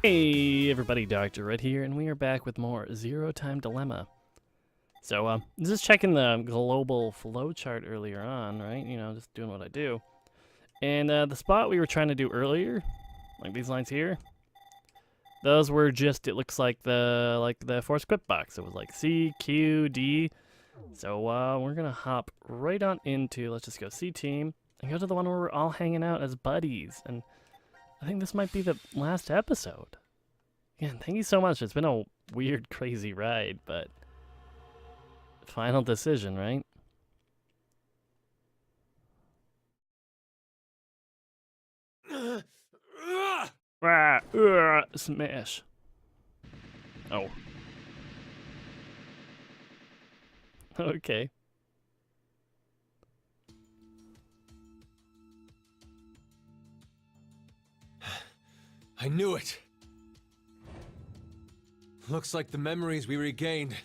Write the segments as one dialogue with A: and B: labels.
A: Hey everybody, Dr. Red here, and we are back with more Zero Time Dilemma. So, just checking the global flow chart earlier on, right? You know, just doing what I do. And the spot we were trying to do earlier, like these lines here, those were just, it looks like the force quip box. It was like C, Q, D. So, we're gonna hop right on into, let's just go C team, and go to the one where we're all hanging out as buddies. And I think this might be the last episode. Again, thank you so much. It's been a weird, crazy ride, but final decision, right? Smash. Oh. Okay.
B: I knew it! Looks like the memories we regained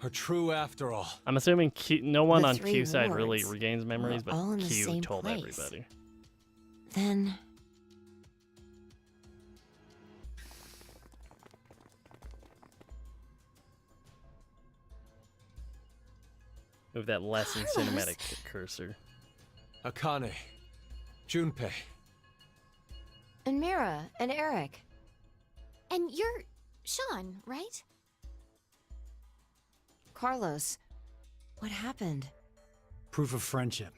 B: are true after all.
A: I'm assuming no one on
C: three
A: Q side really
C: wards
A: regains memories,
C: were
A: but
C: all in the
A: Q
C: same
A: told
C: place.
A: everybody.
C: Then...
A: Move that less than cinematic cursor.
B: Akane, Junpei.
C: And Mira, and Eric.
D: And you're Sean, right?
C: Carlos. What happened?
E: Proof of friendship.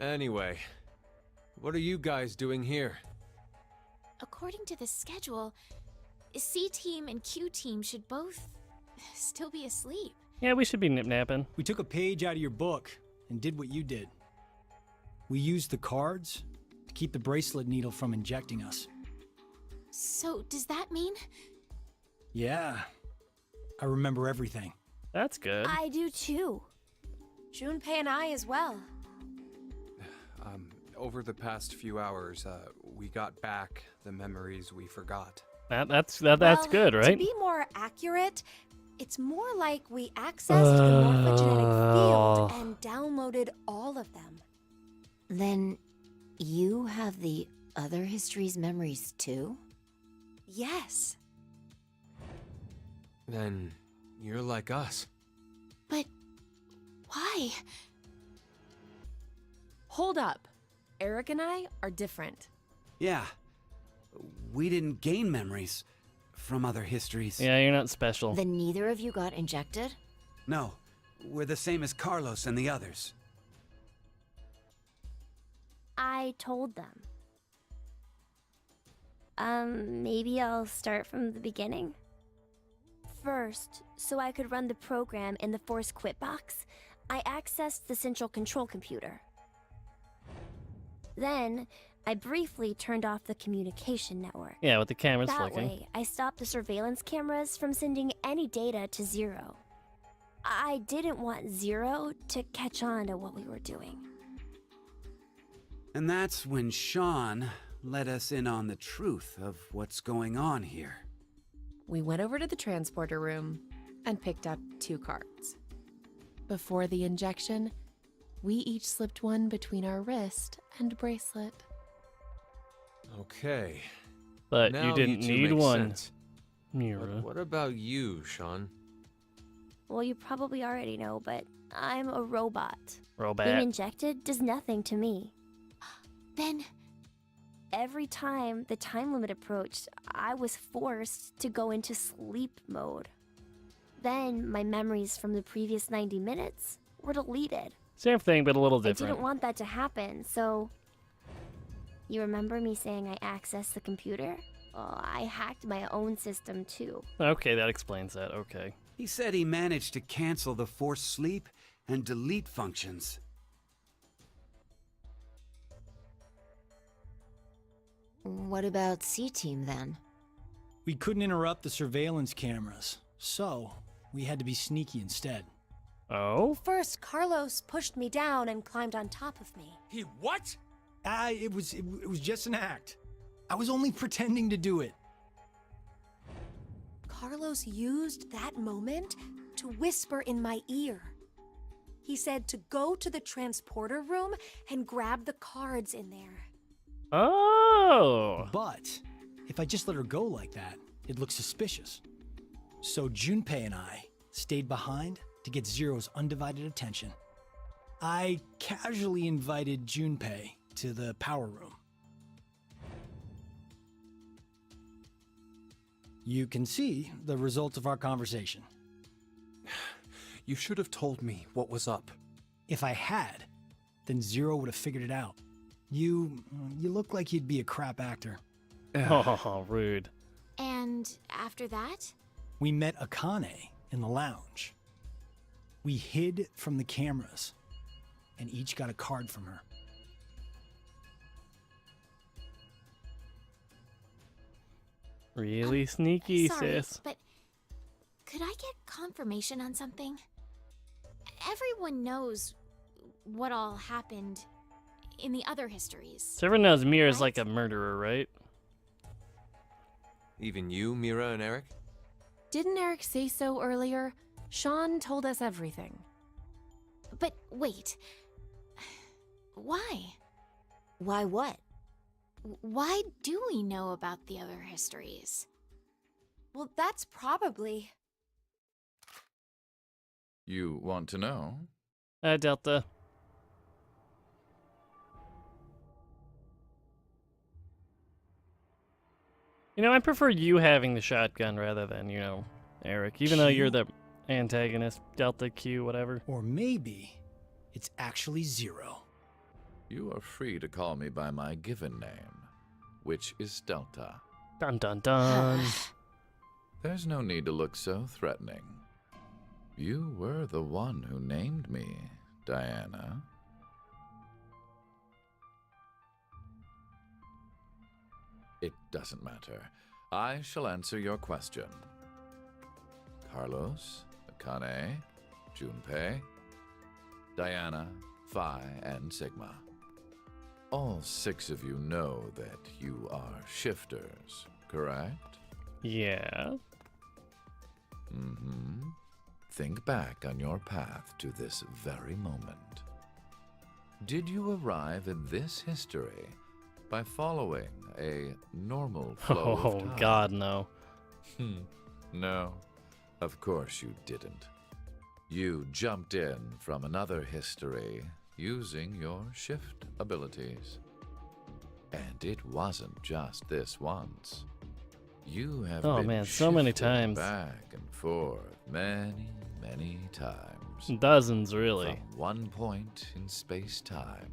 B: Anyway, what are you guys doing here?
D: According to the schedule, C team and Q team should both still be asleep.
A: Yeah, we should be nip-napping.
E: We took a page out of your book and did what you did. We used the cards to keep the bracelet needle from injecting us.
D: So, does that mean?
E: Yeah. I remember everything.
A: That's good.
D: I do too. Junpei and I as well.
F: Over the past few hours, we got back the memories we forgot.
A: That's
D: Well,
A: good, right?
D: To be more accurate, it's more like we accessed the morphogenetic field and downloaded all of them.
C: Then you have the other history's memories too?
D: Yes.
F: Then you're like us.
D: But why?
G: Hold up. Eric and I are different.
H: Yeah. We didn't gain memories from other histories.
A: Yeah, you're not special.
C: Then neither of you got injected?
H: No. We're the same as Carlos and the others.
I: I told them. Maybe I'll start from the beginning. First, so I could run the program in the Force Quit box, I accessed the central control computer. Then, I briefly turned off the communication network.
A: Yeah, with the cameras
I: That
A: flicking.
I: way, I stopped the surveillance cameras from sending any data to Zero. I didn't want Zero to catch on to what we were doing.
H: And that's when Sean let us in on the truth of what's going on here.
G: We went over to the transporter room and picked up 2 cards. Before the injection, we each slipped one between our wrist and bracelet.
B: Okay.
A: But
B: now
A: you didn't
B: two
A: need
B: make
A: one,
B: sense.
A: Mira.
B: But what about you, Sean?
I: Well, you probably already know, but I'm a robot. Being
A: Robot.
I: injected does nothing to me.
D: Then,
I: Every time the time limit approached, I was forced to go into sleep mode. Then my memories from the previous 90 minutes were deleted.
A: Same thing, but a little
I: I
A: different.
I: didn't want that to happen, so... You remember me saying I accessed the computer? Well, I hacked my own system too.
A: Okay, that explains that. Okay.
H: He said he managed to cancel the force sleep and delete functions.
C: What about C team then?
E: We couldn't interrupt the surveillance cameras, so we had to be sneaky instead.
A: Oh?
D: first Carlos pushed me down and climbed on top of me.
B: He what?
E: It was just an act. I was only pretending to do it.
D: Carlos used that moment to whisper in my ear. He said to go to the transporter room and grab the cards in there.
A: Oh!
E: But if I just let her go like that, it looks suspicious. So Junpei and I stayed behind to get Zero's undivided attention. I casually invited Junpei to the power room. You can see the result of our conversation.
F: You should have told me what was up.
E: If I had, then Zero would have figured it out. You look like you'd be a crap actor.
A: Oh, rude.
D: And after that?
E: We met Akane in the lounge. We hid from the cameras and each got a card from her.
A: Really sneaky,
D: Sorry,
A: sis.
D: but could I get confirmation on something? Everyone knows what all happened in the other histories.
A: So everyone knows Mira's
D: right?
A: like a murderer, right?
B: Even you, Mira and Eric?
G: Didn't Eric say so earlier? Sean told us everything.
D: But wait. Why?
C: Why what?
D: Why do we know about the other histories? Well, that's probably...
J: You want to know?
A: Delta. You know, I prefer you having the shotgun rather than, you know, Eric. Even though you're the antagonist, Delta, Q, whatever.
E: Or maybe it's actually Zero.
J: You are free to call me by my given name, which is Delta.
A: Dun dun dun.
J: There's no need to look so threatening. You were the one who named me, Diana. It doesn't matter. I shall answer your question. Carlos, Akane, Junpei, Diana, Phi, and Sigma. All 6 of you know that you are shifters, correct?
A: Yeah.
J: Mm-hmm. Think back on your path to this very moment. Did you arrive in this history by following a normal flow of
A: Oh,
J: time?
A: God, no.
J: No, of course you didn't. You jumped in from another history using your shift abilities. And it wasn't just this once. You have
A: Oh,
J: been
A: man, so many
J: shifted
A: times.
J: back and forth many times.
A: Dozens, really.
J: From one point in space-time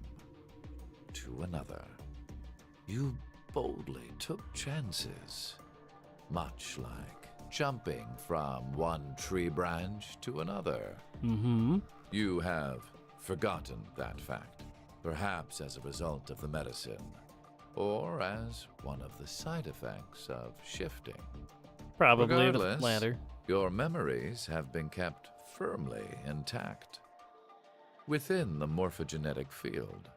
J: to another. You boldly took chances, much like jumping from one tree branch to another.
A: Mm-hmm.
J: You have forgotten that fact, perhaps as a result of the medicine, or as one of the side effects of shifting.
A: Probably the
J: Regardless,
A: latter.
J: your memories have been kept firmly intact within the morphogenetic field.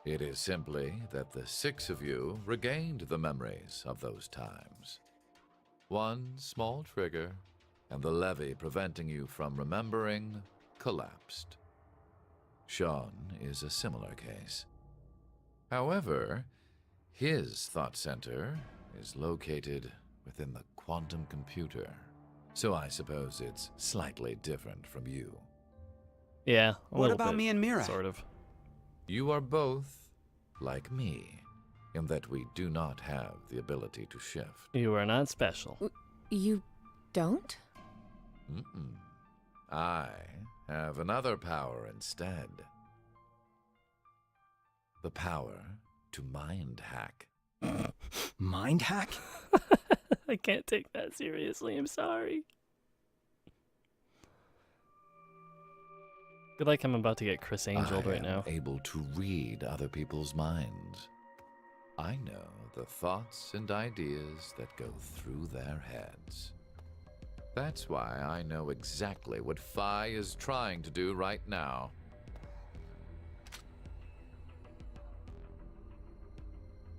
J: It is simply that the 6 of you regained the memories of those times. One small trigger, and the levee preventing you from remembering collapsed. Sean is a similar case. However, his thought center is located within the quantum computer, so I suppose it's slightly different from you.
A: Yeah, a
H: What
A: little
H: about
A: bit,
H: me and Mira?
A: Sort of.
J: You are both like me, in that we do not have the ability to shift.
A: You are not special.
G: You don't?
J: Mm-mm. I have another power instead. The power to mind hack.
E: Mind hack?
A: I can't take that seriously, I'm sorry. I feel like I'm about to get Chris Angeled right now.
J: I am able to read other people's minds. I know the thoughts and ideas that go through their heads. That's why I know exactly what Phi is trying to do right now.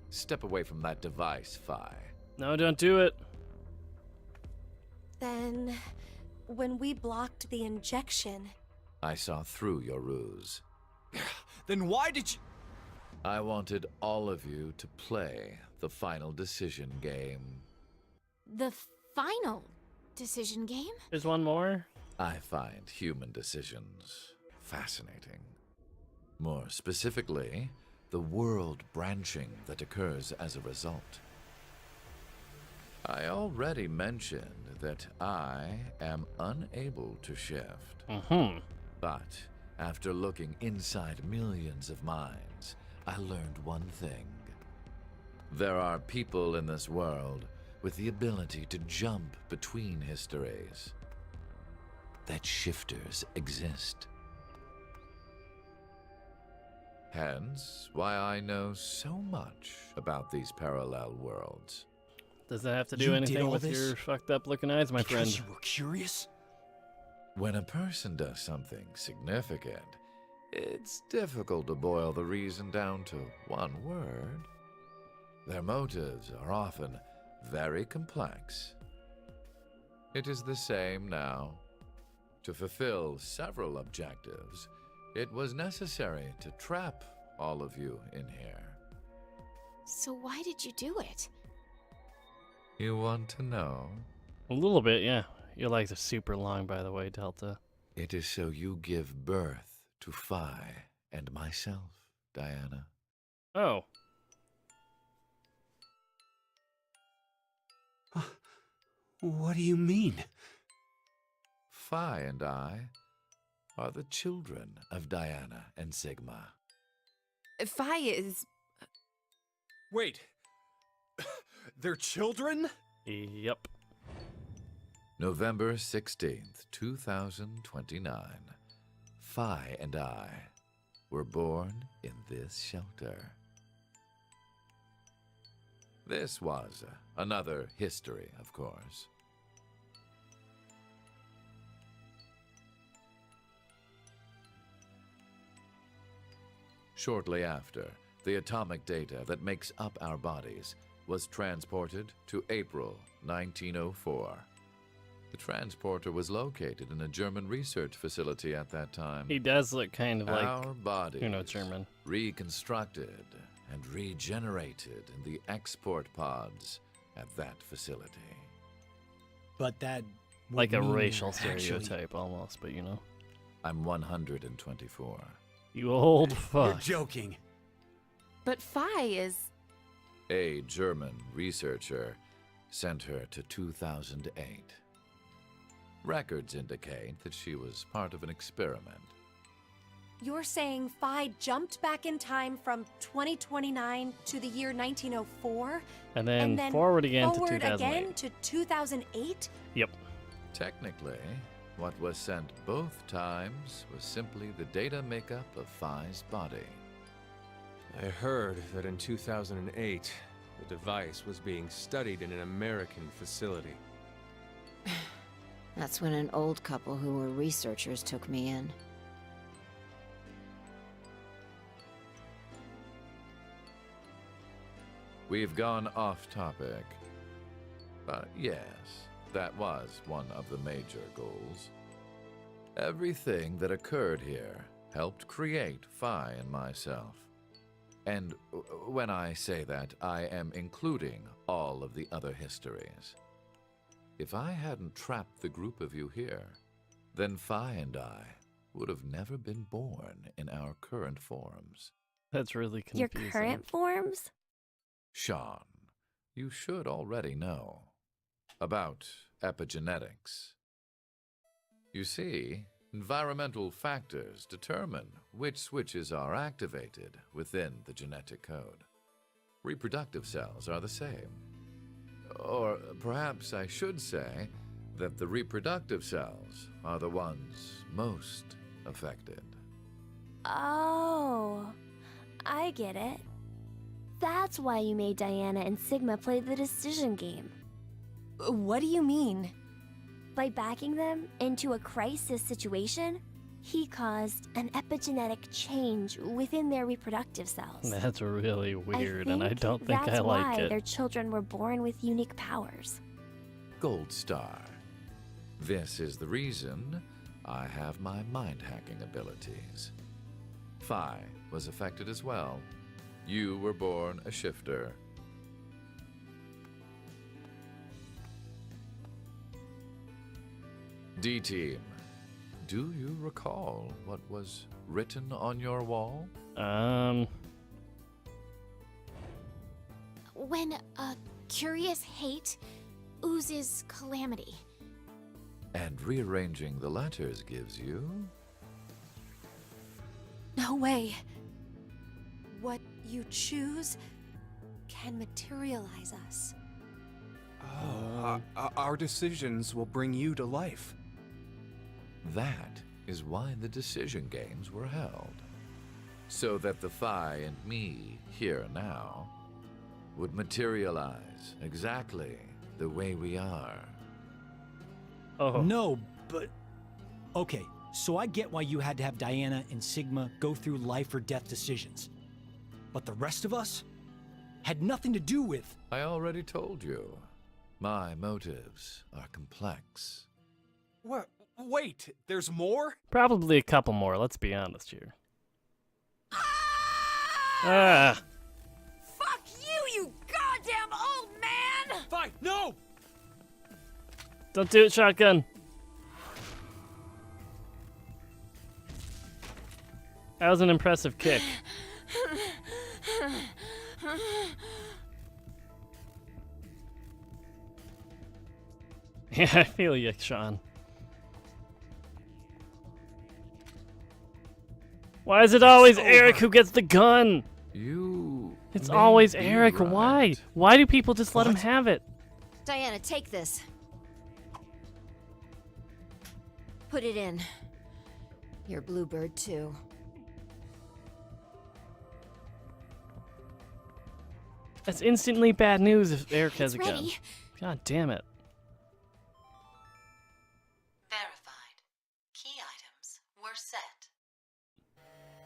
J: Step away from that device, Phi.
A: No, don't do it.
D: Then, when we blocked the injection...
J: I saw through your ruse.
B: Then why did you...
J: I wanted all of you to play the final decision game.
D: The final decision game?
A: There's one more.
J: I find human decisions fascinating. More specifically, the world branching that occurs as a result. I already mentioned that I am unable to shift. But after looking inside millions of minds, I learned one thing. There are people in this world with the ability to jump between histories. That shifters exist. Hence, why I know so much about these parallel worlds.
A: Does that have to
E: You
A: do
E: did
A: anything
E: all
A: with
E: this
A: your fucked up looking eyes, my friend?
E: Because you were curious?
J: When a person does something significant, it's difficult to boil the reason down to one word. Their motives are often very complex. It is the same now. To fulfill several objectives, it was necessary to trap all of you in here.
D: So why did you do it?
J: You want to know?
A: A little bit, yeah. Your legs are super long, by the way, Delta.
J: It is so you give birth to Phi and myself, Diana.
A: Oh.
H: What do you mean?
J: Phi and I are the children of Diana and Sigma.
G: Phi is...
B: Wait. They're children?
A: Yep.
J: November 16th, 2029. Phi and I were born in this shelter. This was another history, of course. Shortly after, the atomic data that makes up our bodies was transported to April 1904. The transporter was located in a German research facility at that time.
A: He does look kind of like,
J: Our bodies
A: German.
J: reconstructed and regenerated in the export pods at that facility.
E: But that would
A: Like a
E: mean
A: racial
E: you're actually-
A: stereotype, almost, but you know.
J: I'm 124.
A: You old
H: You're
A: fuck.
H: joking.
G: But Phi is...
J: A German researcher sent her to 2008. Records indicate that she was part of an experiment.
K: You're saying Phi jumped back in time from 2029 to the year 1904?
A: And then forward again to
K: forward
A: 2008.
K: again to 2008?
A: Yep.
J: Technically, what was sent both times was simply the data makeup of Phi's body.
B: I heard that in 2008, the device was being studied in an American facility.
C: That's when an old couple who were researchers took me in.
J: We've gone off topic. But yes, that was one of the major goals. Everything that occurred here helped create Phi and myself. And when I say that, I am including all of the other histories. If I hadn't trapped the group of you here, then Phi and I would have never been born in our current forms.
A: That's really
I: Your
A: confusing.
I: current forms?
J: Sean, you should already know about epigenetics. You see, environmental factors determine which switches are activated within the genetic code. Reproductive cells are the same. Or perhaps I should say that the reproductive cells are the ones most affected.
I: Oh, I get it. That's why you made Diana and Sigma play the decision game.
K: What do you mean?
I: By backing them into a crisis situation, he caused an epigenetic change within their reproductive cells.
A: That's really weird, and I don't think
I: that's
A: I like
I: why
A: it.
I: their children were born with unique powers.
J: Gold Star. This is the reason I have my mind-hacking abilities. Phi was affected as well. you were born a shifter. D-Team, do you recall what was written on your wall?
D: When a curious hate oozes calamity.
J: And rearranging the letters gives you...
K: No way. What you choose can materialize us.
F: Our decisions will bring you to life.
J: That is why the decision games were held. So that the Phi and me, here now, would materialize exactly the way we are.
A: Oh.
E: No, but... Okay, so I get why you had to have Diana and Sigma go through life or death decisions. But the rest of us had nothing to do with...
J: I already told you. My motives are complex.
F: What? Wait, there's more?
A: Probably a couple more, let's be honest here. Ah!
K: Fuck you, you goddamn old man!
F: Fine, no!
A: Don't do it, shotgun. That was an impressive kick. Yeah, I feel you, Sean. Why is it always Eric who gets the gun? It's
J: may
A: always
J: be
A: Eric.
J: right.
A: Why? Why do people just let him have it?
C: Diana, take this. Put it in. Your bluebird, too.
A: That's instantly bad news if Eric has a gun.
D: ready.
A: God damn it.
G: Verified. Key items were set.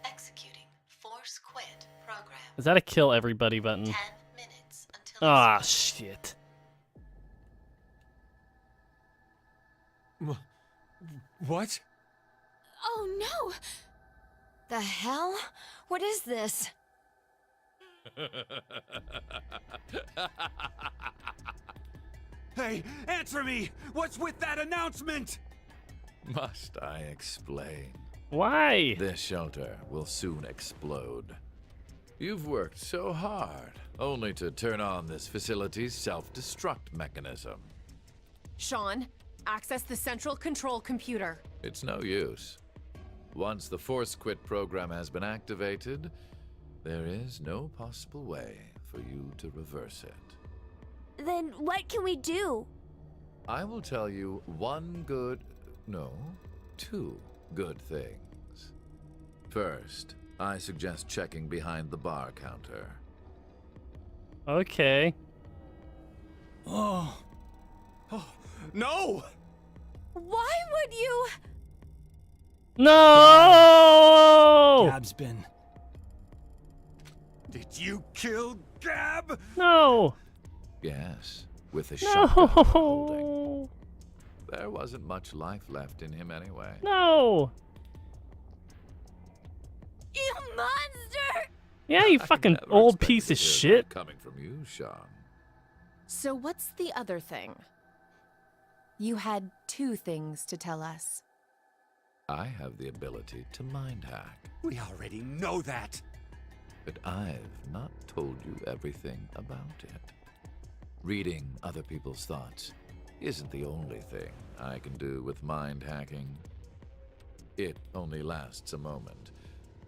G: Executing force quit program.
A: Is that a kill everybody button?
G: 10 minutes until
A: Ah, shit.
F: What?
D: Oh no!
C: The hell? What is this?
H: Hey, answer me! What's with that announcement?
J: Must I explain?
A: Why?
J: This shelter will soon explode. You've worked so hard, only to turn on this facility's self-destruct mechanism.
K: Sean, access the central control computer.
J: It's no use. Once the Force Quit program has been activated, there is no possible way for you to reverse it.
I: Then what can we do?
J: I will tell you two good things. First, I suggest checking behind the bar counter.
A: Okay.
E: Oh.
F: No!
K: Why would you?
A: No!
E: Gab's been...
H: Did you kill Gab?
A: No!
J: Yes, with a shotgun holding.
A: No!
J: There wasn't much life left in him anyway.
A: No!
I: You monster!
A: Yeah, you
J: I
A: fucking
J: never
A: old
J: expected
A: piece
J: to
A: of
J: hear
A: shit.
J: that coming from you, Sean.
G: So what's the other thing? You had two things to tell us.
J: I have the ability to mind hack,
H: We already know that.
J: but I've not told you everything about it. Reading other people's thoughts isn't the only thing I can do with mind hacking. It only lasts a moment,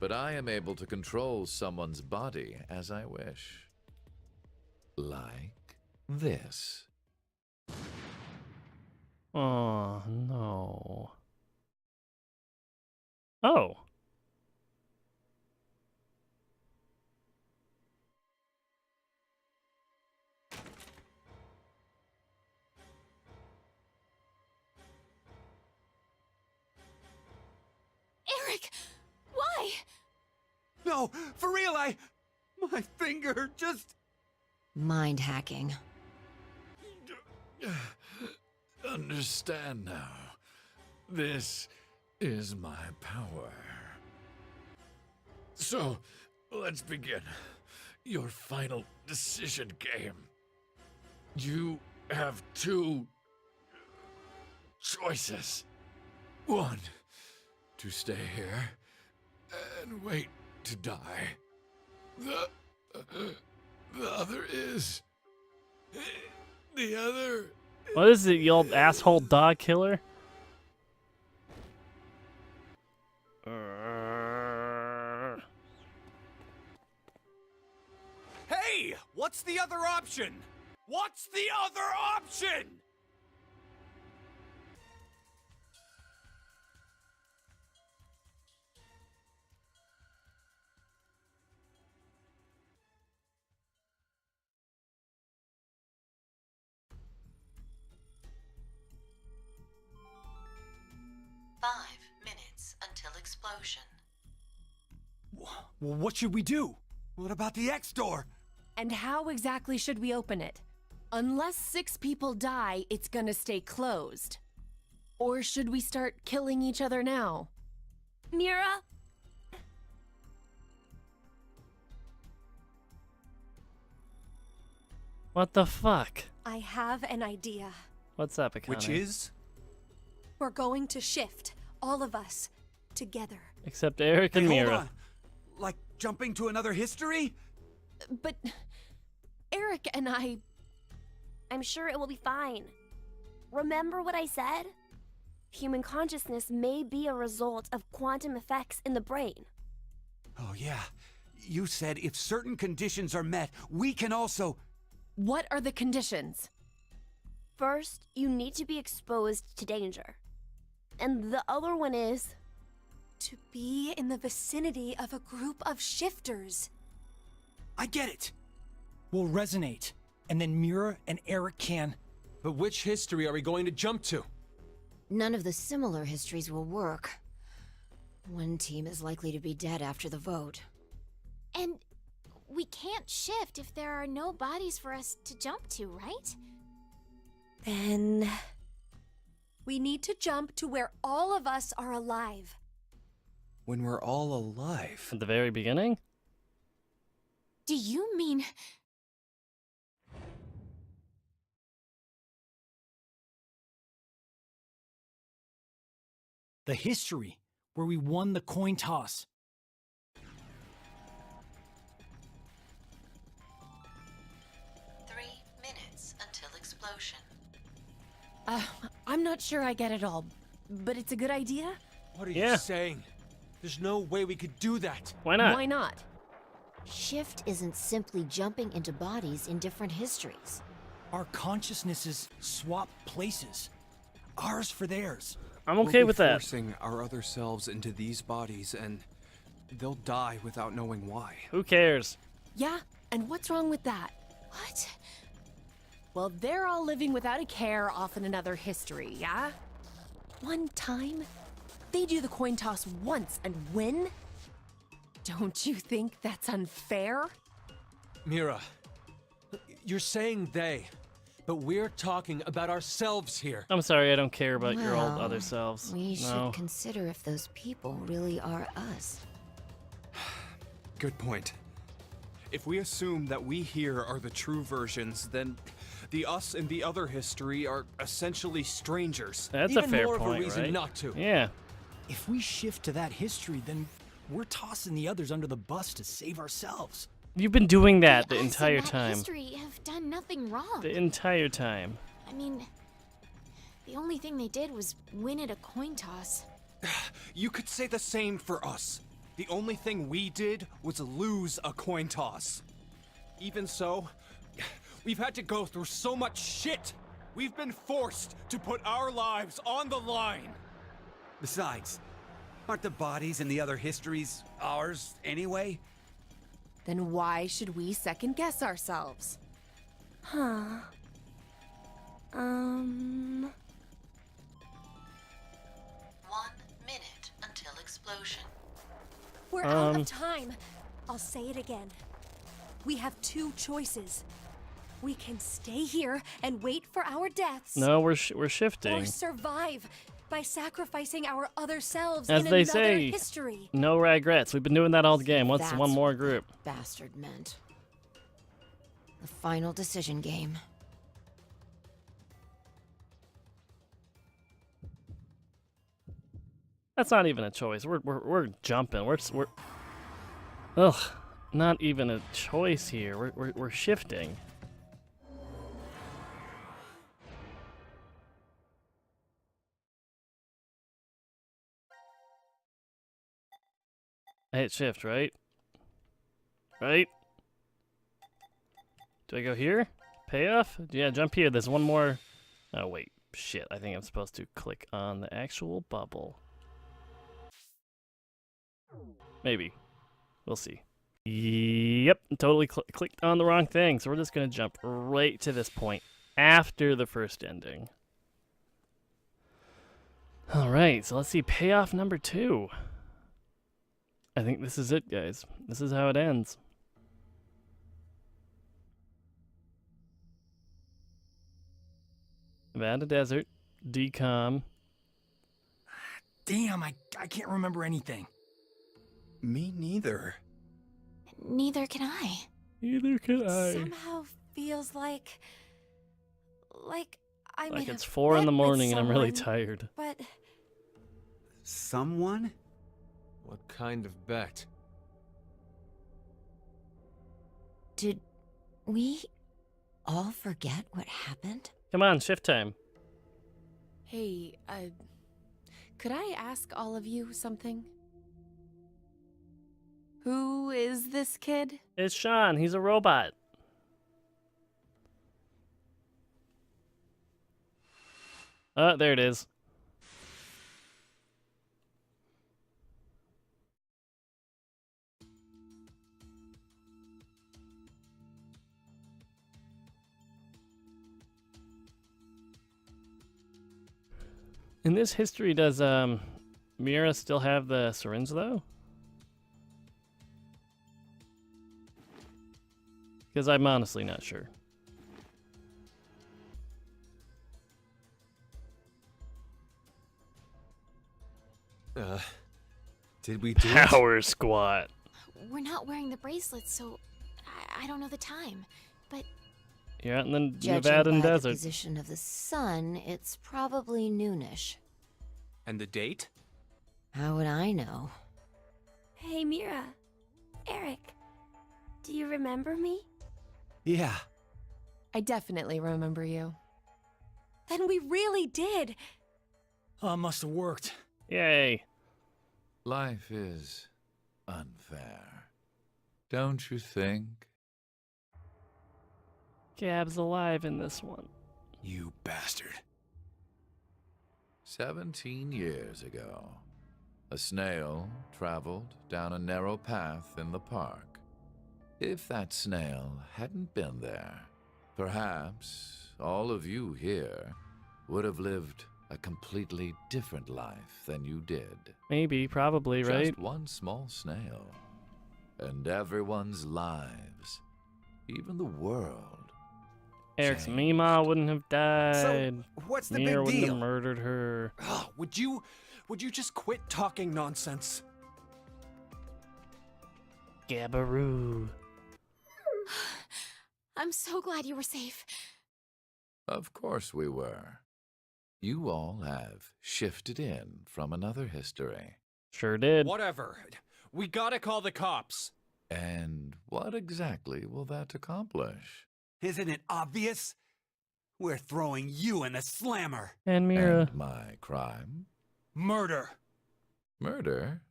J: but I am able to control someone's body as I wish. Like this.
A: Oh, no. Oh.
D: Eric! Why?
H: No, for real, my finger just...
C: Mind hacking.
J: Understand now. This is my power. So, let's begin. your final decision game. You have two choices. One, to stay here and wait to die. The other is... The other...
A: What is it, you old asshole dog killer?
F: Hey! What's the other option? What's the other option?
L: Until explosion.
E: Well, what should we do?
F: What about the X door?
K: And how exactly should we open it? Unless 6 people die, it's gonna stay closed. Or should we start killing each other now?
I: Mira?
A: What the fuck?
K: I have an idea.
A: What's up, Akane?
F: Which is?
K: We're going to shift, all of us, together.
A: Except Eric and
F: Hey,
A: Mira.
F: hold on. Like jumping to another history?
K: But Eric and
I: I'm sure it will be fine. Remember what I said? Human consciousness may be a result of quantum effects in the brain.
H: Oh, yeah. You said if certain conditions are met, we can also...
K: What are the conditions?
I: First, you need to be exposed to danger. And the other one is...
K: To be in the vicinity of a group of shifters.
E: I get it. We'll resonate, and then Mira and Eric can...
B: But which history are we going to jump to?
C: None of the similar histories will work. One team is likely to be dead after the vote.
D: And we can't shift if there are no bodies for us to jump to, right?
K: Then... we need to jump to where all of us are alive.
F: When we're all alive.
A: At the very beginning?
D: Do you mean...
E: The history, where we won the coin toss.
L: Until explosion.
K: I'm not sure I get it all, but it's a good idea?
B: What are you saying? There's no way we could do that.
A: Why not?
K: Why not?
C: Shift isn't simply jumping into bodies in different histories.
E: Our consciousnesses swap places. Ours for theirs.
A: I'm okay with that.
F: Forcing our other selves into these bodies, and they'll die without knowing why.
A: Who cares?
K: Yeah, and what's wrong with that?
D: What?
K: Well, they're all living without a care off in another history, yeah? One time, they do the coin toss once and win? Don't you think that's unfair?
B: Mira, you're saying they, but we're talking about ourselves here.
A: I'm sorry, I don't care about your old
C: Well,
A: other selves.
C: We
A: No.
C: should consider if those people really are us.
F: Good point. If we assume that we here are the true versions, then the us in the other history are essentially strangers.
A: That's
B: Even
A: a fair
B: more
A: point,
B: of a reason
A: right?
B: not to.
A: Yeah.
E: If we shift to that history, then we're tossing the others under the bus to save ourselves.
A: You've been doing that the
D: us in
A: entire
D: that
A: time.
D: history have done nothing wrong.
A: The entire time.
D: I mean, the only thing they did was win at a coin toss.
F: You could say the same for us. The only thing we did was lose a coin toss. Even so, we've had to go through so much shit. We've been forced to put our lives on the line.
H: Besides, aren't the bodies in the other histories ours anyway?
K: Then why should we second guess ourselves?
I: Huh.
L: 1 minute until explosion.
K: We're out of time. I'll say it again. We have 2 choices. We can stay here and wait for our deaths.
A: No, we're shifting.
K: Or survive by sacrificing our other selves
A: As
K: in
A: they
K: another
A: say,
K: history.
A: no regrets. We've been doing that all the game. What's
C: That's
A: one more
C: what
A: group?
C: that bastard meant. The final decision game.
A: That's not even a choice. We're jumping. We're ugh, not even a choice here. We're shifting. I hit shift, right? Right? Do I go here? Payoff? Yeah, jump here. There's one more. Oh, wait. Shit. I think I'm supposed to click on the actual bubble. Maybe. We'll see. Yep. Totally clicked on the wrong thing. So we're just going to jump right to this point after the first ending. Alright. So let's see. Payoff number 2. I think this is it, guys. This is how it ends. Nevada Desert, decom.
E: Damn, I can't remember anything.
F: Me neither.
D: Neither can I.
A: Neither can I.
K: Somehow feels like I
A: Like
K: made
A: it's
K: a
A: 4 in the
K: bet with
A: morning and I'm really
K: someone,
A: tired.
K: But
H: Someone?
B: What kind of bet?
C: Did we all forget what happened?
A: Come on, shift time.
K: hey, could I ask all of you something? Who is this kid?
A: It's Sean. He's a robot. There it is. In this history, does Mira still have the syringe though? Because I'm honestly not sure.
B: Did we do it?
A: Power squat.
D: We're not wearing the bracelets, so I don't know the time. But
A: You're out in the
C: Judging
A: Nevadan
C: by the
A: desert.
C: position of the sun, it's probably noonish.
F: And the date?
C: How would I know?
I: Hey, Mira. Eric. Do you remember me?
E: Yeah.
K: I definitely remember you. Then we really did.
E: Oh, must have worked.
A: Yay.
J: Life is unfair. Don't you think?
A: Gab's alive in this one.
E: You bastard.
J: 17 years ago, a snail traveled down a narrow path in the park. If that snail hadn't been there, perhaps all of you here would have lived a completely different life than you did.
A: Maybe, probably, right?
J: Just one small snail, and everyone's lives, even the world,
A: Eric's
J: changed.
A: Mima wouldn't have died.
F: So, what's the
A: Mira
F: big
A: wouldn't have
F: deal?
A: murdered her.
F: Ugh, would you just quit talking nonsense?
A: Gabaroo.
D: I'm so glad you were safe.
J: Of course we were. You all have shifted in from another history.
A: Sure did.
F: Whatever. We gotta call the cops.
J: And what exactly will that accomplish?
H: Isn't it obvious? We're throwing you in the slammer.
A: And Mira.
J: And my crime?
F: Murder.
J: Murder?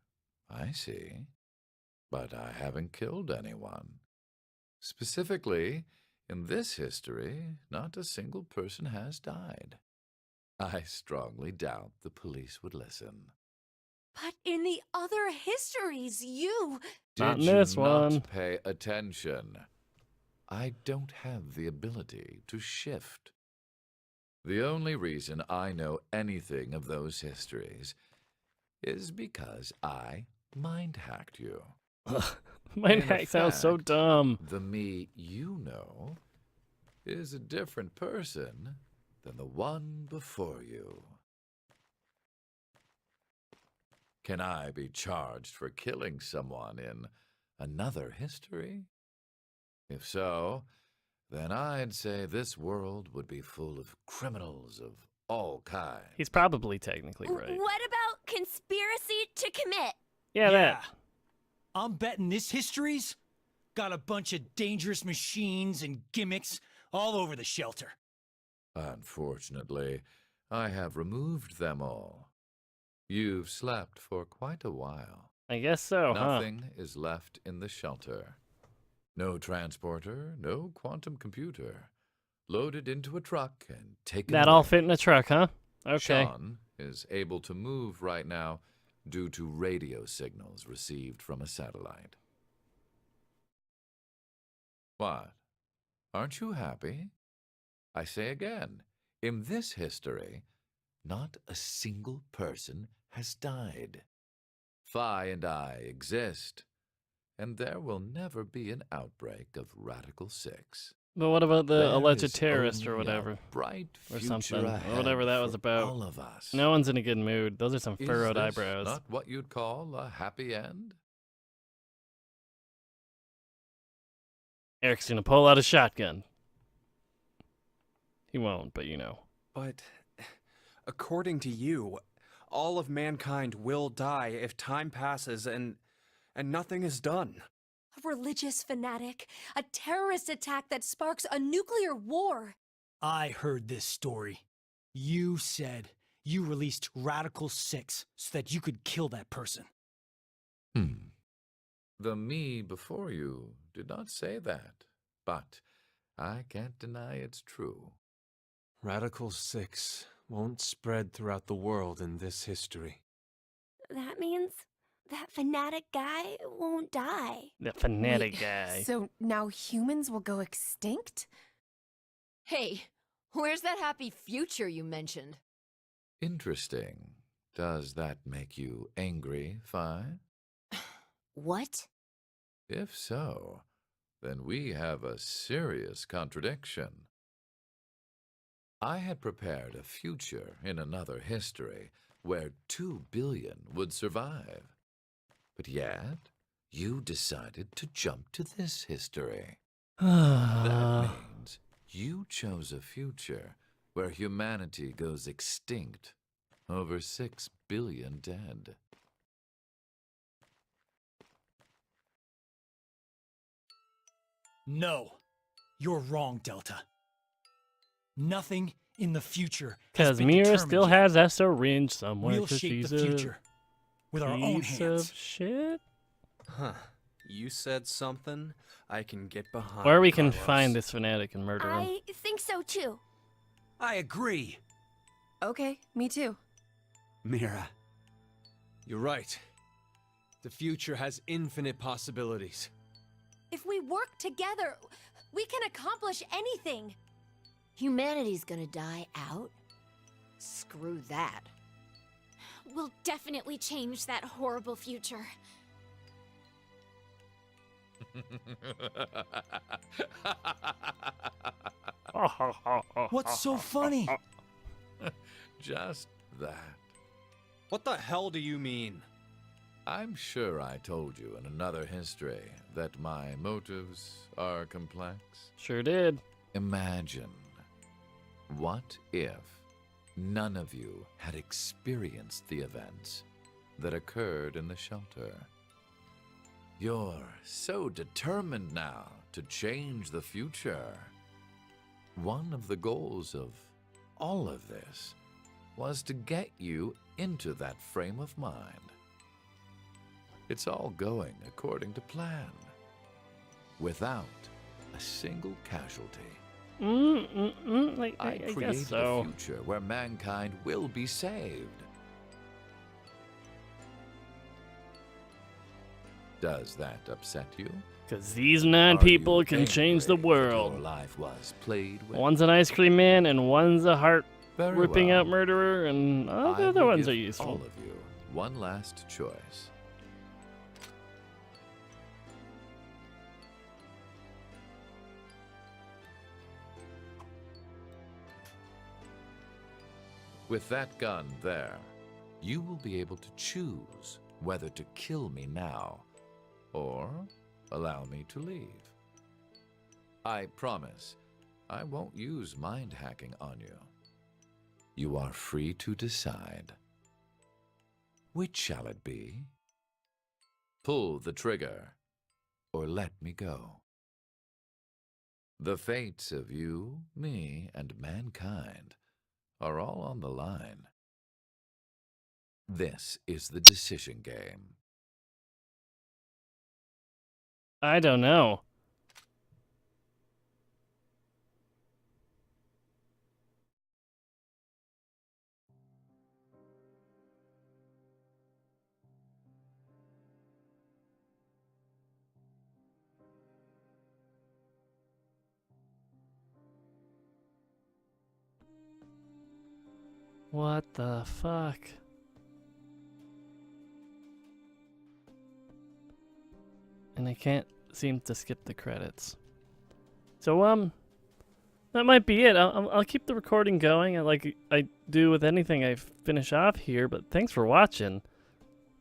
J: I see. But I haven't killed anyone. Specifically, in this history, not a single person has died. I strongly doubt the police would listen.
K: But in the other histories, you...
A: Not
J: Did
A: in this
J: you not
A: one.
J: pay attention? I don't have the ability to shift. The only reason I know anything of those histories is because I mind-hacked you.
A: Mind
J: In
A: hack sounds so
J: effect,
A: dumb.
J: The me you know is a different person than the one before you. Can I be charged for killing someone in another history? If so, then I'd say this world would be full of criminals of all kinds.
A: He's probably technically right.
I: What about conspiracy to commit?
A: Yeah, that.
E: I'm betting this history's got a bunch of dangerous machines and gimmicks all over the shelter.
J: Unfortunately, I have removed them all. You've slept for quite a while.
A: I guess so,
J: Nothing is left in the shelter. No transporter, no quantum computer. Loaded into a truck and taken
A: That
J: away.
A: all fit in a truck, huh? Okay.
J: Sean is able to move right now due to radio signals received from a satellite. What? Aren't you happy? I say again, in this history, not a single person has died. Phi and I exist, and there will never be an outbreak of Radical 6.
A: But what about the
J: There
A: alleged
J: is
A: terrorist or
J: only a
A: whatever?
J: bright
A: Or
J: future
A: something. Or
J: ahead
A: whatever that was
J: for
A: about.
J: all of us.
A: No one's in a good mood. Those are some
J: Is
A: furrowed
J: this
A: eyebrows.
J: not what you'd call a happy end?
A: Eric's gonna pull out a shotgun. He won't, but you know.
F: But according to you, all of mankind will die if time passes and nothing is done.
M: A religious fanatic, a terrorist attack that sparks a nuclear war.
E: I heard this story. You said you released Radical 6 so that you could kill that person.
J: The me before you did not say that, but I can't deny it's true.
B: Radical 6 won't spread throughout the world in this history.
I: That means that fanatic guy won't die.
A: That fanatic
K: Wait,
A: guy.
K: So now humans will go extinct?
C: Hey, where's that happy future you mentioned?
J: Interesting. Does that make you angry, Phi?
C: What?
J: If so, then we have a serious contradiction. I had prepared a future in another history where 2 billion would survive. But yet, you decided to jump to this history. That means you chose a future where humanity goes extinct, over 6 billion dead.
E: No, you're wrong, Delta. Nothing in the future has
A: Because
E: been
A: Mira
E: determined
A: still
E: yet.
A: has that syringe somewhere.
E: We'll
A: 'cause
E: shape
A: she's
E: the future with our own
A: piece
E: hands.
A: of shit.
F: Huh. You said something I can get behind.
A: Or we can
F: Carlos.
A: find this fanatic and murder him.
I: I think so too.
H: I agree.
K: Okay, me too.
H: Mira,
B: You're right. The future has infinite possibilities.
M: If we work together, we can accomplish anything.
C: Humanity's gonna die out? Screw that.
D: We'll definitely change that horrible future.
E: What's so funny?
J: Just that.
F: What the hell do you mean?
J: I'm sure I told you in another history that my motives are complex.
A: Sure did.
J: Imagine, what if none of you had experienced the events that occurred in the shelter? You're so determined now to change the future. One of the goals of all of this was to get you into that frame of mind. It's all going according to plan, without a single casualty.
A: I
J: created
A: guess so.
J: a future where mankind will be saved. Does that upset you?
A: Because these 9
J: Are
A: people
J: you
A: can change the
J: angry that
A: world.
J: Your life was played with?
A: One's an ice cream man and one's a heart
J: Very
A: ripping
J: well.
A: out murderer, and all the
J: I
A: other
J: will
A: ones
J: give
A: are useful.
J: all of you one last choice. With that gun there, you will be able to choose whether to kill me now or allow me to leave. I promise I won't use mind hacking on you. You are free to decide. Which shall it be? Pull the trigger, or let me go. The fates of you, me, and mankind are all on the line. This is the decision game.
A: I don't know. What the fuck? And I can't seem to skip the credits. So, that might be it. I'll keep the recording going, like I do with anything I finish off here, but thanks for watching.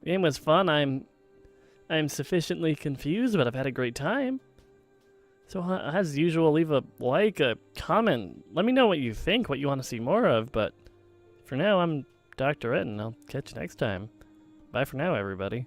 A: The game was fun. I'm sufficiently confused, but I've had a great time. So, as usual, leave a like, a comment. Let me know what you think, what you want to see more of, but for now, I'm Dr. Ed, and I'll catch you next time. Bye for now, everybody.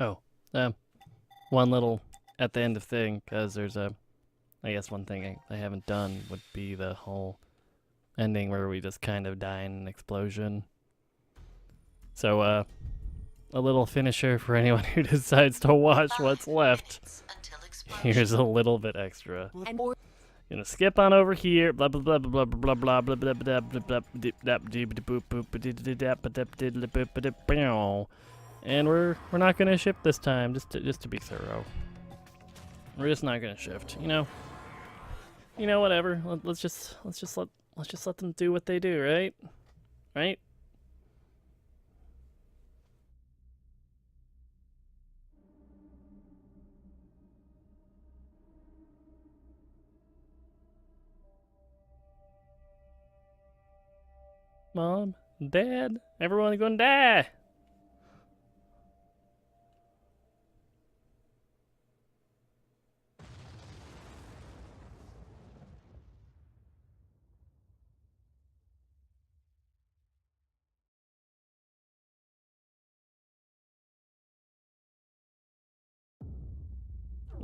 A: Oh, one little at the end of thing, because there's I guess one thing I haven't done would be the whole ending where we just kind of die in an explosion. So, a little finisher for anyone who decides to watch what's left. Here's a little bit extra. Gonna skip on over here. Blah blah blah blah blah blah blah blah blah blah blah. And we're not gonna ship this time, just to be thorough. We're just not gonna shift, you know. You know, whatever. Let's just let them do what they do, right? Right? Mom, Dad, everyone gonna die.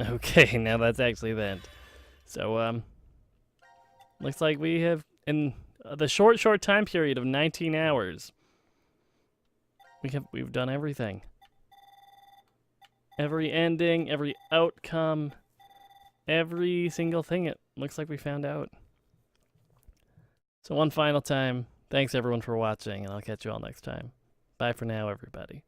A: Okay, now that's actually the end. So, looks like we have, in the short time period of 19 hours, we've done everything. Every ending, every outcome, every single thing it looks like we found out. So one final time, thanks everyone for watching, and I'll catch you all next time. Bye for now, everybody.